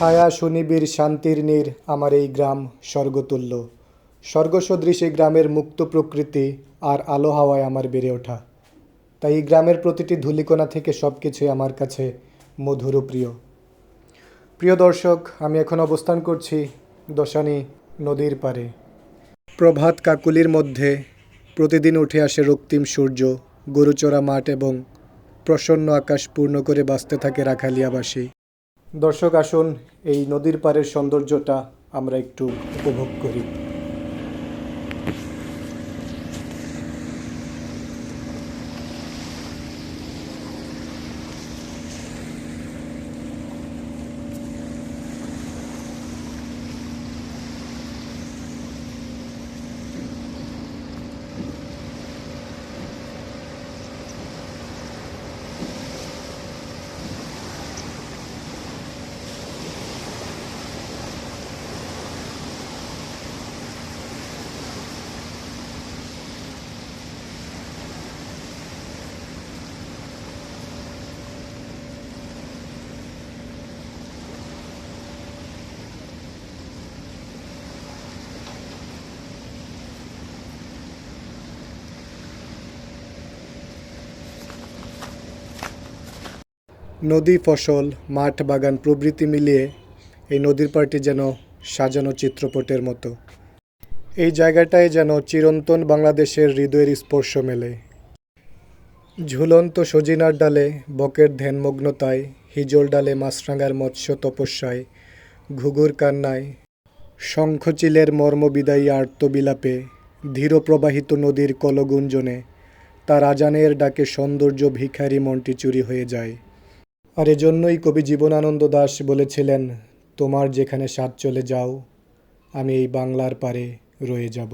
ছায়া সুনিবিড় শান্তির নীড় আমার এই গ্রাম স্বর্গতুল্য। স্বর্গসদৃশ এই গ্রামের মুক্ত প্রকৃতি আর আলো হাওয়ায় আমার বেড়ে ওঠা। তাই এই গ্রামের প্রতিটি ধূলিকণা থেকে সব কিছুই আমার কাছে মধুর ও প্রিয়। প্রিয় দর্শক, আমি এখন অবস্থান করছি দশানী নদীর পাড়ে। প্রভাত কাকুলির মধ্যে প্রতিদিন উঠে আসে রক্তিম সূর্য, গরুচড়া মাঠ এবং প্রসন্ন আকাশ পূর্ণ করে বাঁচতে থাকে রাখালিয়াবাসী। দর্শক, আসুন এই নদীর পাড়ের সৌন্দর্যটা আমরা একটু উপভোগ করি। নদী, ফসল, মাঠ, বাগান প্রভৃতি মিলিয়ে এই নদীর পাড়টি যেন সাজানো চিত্রপটের মতো। এই জায়গাটায় যেন চিরন্তন বাংলাদেশের হৃদয়ের স্পর্শ মেলে। ঝুলন্ত সজিনার ডালে বকের ধ্যানমগ্নতায়, হিজল ডালে মাছরাঙার মৎস্য তপস্যায়, ঘুঘুর কান্নায়, শঙ্খচিলের মর্মবিদায়ী আর্তবিলাপে, ধীর প্রবাহিত নদীর কলগুঞ্জনে, তার আজানের ডাকে সৌন্দর্য ভিখারি মনটি চুরি হয়ে যায়। আর এজন্যই কবি জীবনানন্দ দাশ বলেছিলেন, তোমার যেখানে স্বাদ চলে যাও, আমি এই বাংলার পারে রয়ে যাব।